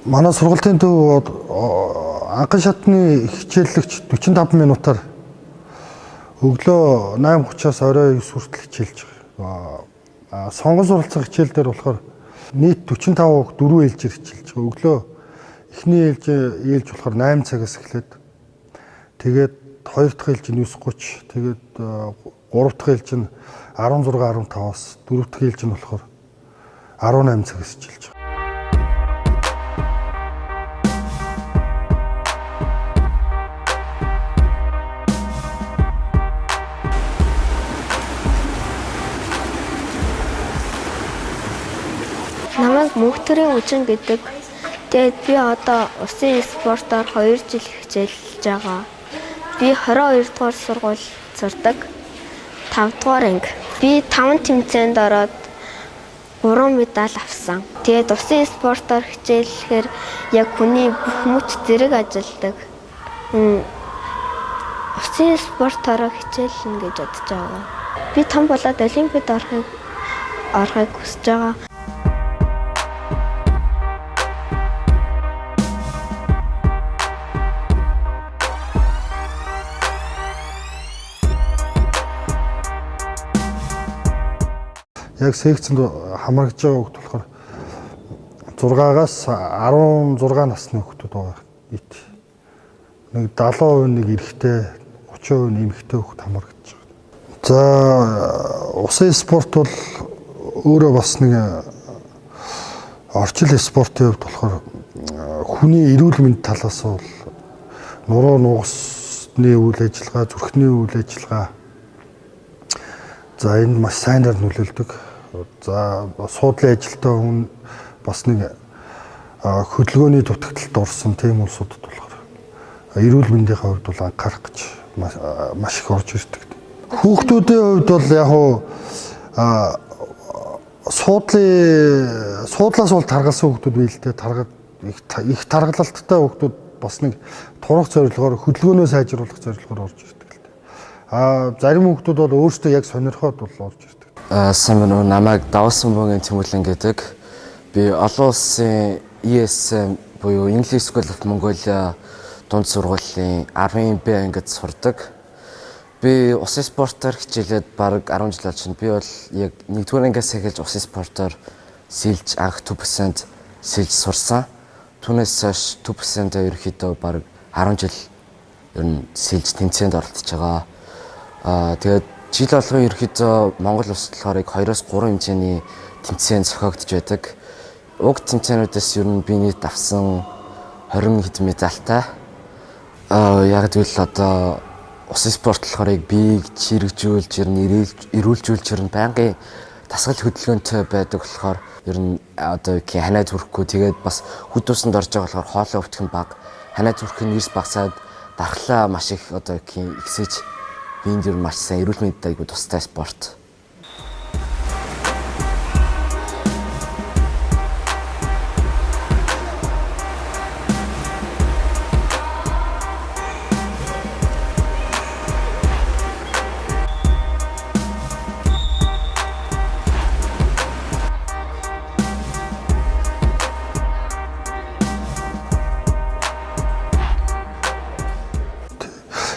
Манай сургалтын төв анхан шатны хичээллэгч 45 минутаар өглөө 8:30-аас орой 9 хүртэл хичээлж байгаа. Сонгон суралцах хичээл дээр болохоор нийт 45 хүүхд 4 ээлжээр хичээлж байгаа. Өглөө эхний ээлж болохоор 8 цагаас эхлээд тэгээд 2 дахь ээлж нь 9:30, тэгээд 3 дахь ээлж нь 16:15-аас 4 дахь ээлж нь болохоор 18 цагаас хичээлж байгаа. Намайг мөнхтөрийн үжин гэдэг. Тэгээд би одоо усын спортоор 2 жил хичээлж байгаа. Би 22 дугаар сургууль сурдаг. 5 дугаар анги. Би 5 тэмцээнд ороод 3 медаль авсан. Тэгээд усын спортоор хичээлэхээр яг хүний бүх мөч зэрэг ажилдаг. Усын спортоор хичээлнэ гэж бодож байгаа. Би том болоод олимпиад орохыг хүсэж байгаа. Яг секцэнд хамрагдж байгаа хүүхд болохоор 6-аас 16 насны хүүхдүүд байгаа. Нийт нэг 70% нэг эрэгтэй, 30% эмэгтэй хүүхд хамрагдж байгаа. За усын спорт бол өөрөө бас нэг орчин спортын хувьд болохоор хүний эрүүл мэнд талаас бол нуруу нугасны үйл ажиллагаа, зүрхний үйл ажиллагаа, за энэ маш сайнаар нөлөөлдөг. За суудлын ажилтай хүн бас нэг хөдөлгөөний дутагдалд орсон тийм улсуудад болохоор эрүүл мэндийн хувьд бол анхаарах гэж маш их орж ирдэг. Хүүхдүүдийн хувьд бол яг суудлаас бол таргалсан хүүхдүүд бий л дээ. Их таргалалттай хүүхдүүд бас нэг турах зорилгоор хөдөлгөөнөө сайжруулах зорилгоор орж ирдэг л дээ. Зарим хүүхдүүд бол өөрсдөө яг сонирхоод бол орж ирдэг. Сайн байна уу? Намайг Давсан Бөгийн Тэмүүлэн гэдэг. Би олон улсын ESM буюу English School of Mongolia дунд сургуулийн 10B ангид сурдаг. Би усын спортоор хичээлээд бараг 10 жил болж байна. Би бол яг 1-р ангиас эхэлж усын спортоор сэлж анх 2% сэлж сурсан. Түүнээс хойш 2% ерөөхдөө бараг 10 жил ер нь сэлж тэмцээнд оролцож байгаа. Тэгээд жил болгон ерөөхдөө Монгол улсад болохоор 2-3 хэмжээний тэмцээн зохиогдож байдаг. Уг тэмцээнүүдээс ер нь би нийт авсан 20 хэд медальтай. Яг тэгвэл одоо усын спорт болохоор биеийг чирэгжүүлж, ер нь эрүүлжүүлж, ер нь байнгын дасгал хөдөлгөөнтэй байдаг болохоор ер нь одоо ханаа зүрхгүй, тэгээд бас хүд усанд орж байгаа болохоор хоолой өвтөх нь бага, ханаа зүрхийн нэрс багасаад дархлаа маш их одоо ихсэж биенд ер нь маш сайн эрүүл мэндэд айгүй тустай спорт.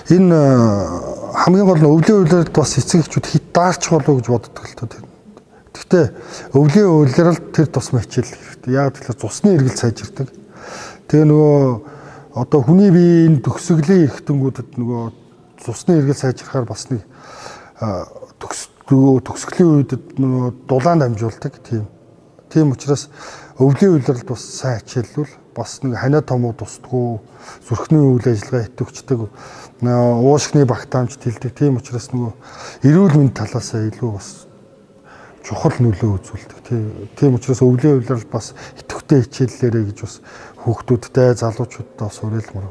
Энэ хамгийн гол нь өвлийн үйлрэлд бас эцэг эхчүүд хит даарч болов гэж боддог л тоо. Гэхдээ өвлийн үйлрэлд тэр тусмаа хичээл хэрэгтэй. Яг тэгэхээр цусны эргэлт сайжирдаг. Тэгээ нөгөө одоо хүний биеийн төгсгөлийн эрхтэнгүүдэд нөгөө цусны эргэлт сайжрахаар бас нэг төгсгөлийн үедэд нөгөө дулаан дамжуулдаг. Тийм учраас өвлийн үйлрэлд бас сайн хичээллүүл бас нэг ханаа томуу тусдаггүй, зүрхний үйл ажиллагаа идэвхждэг, уушгины багтаамж тэлдэг. Тийм учраас нөгөө эрүүл мэнд талаасаа илүү бас чухал нөлөө үзүүлдэг. Тийм учраас өвлийн үйлрэл бас идэвхтэй хичээллээрэй гэж бас хүүхдүүдтэй, залуучуудтай бас уриалмаар.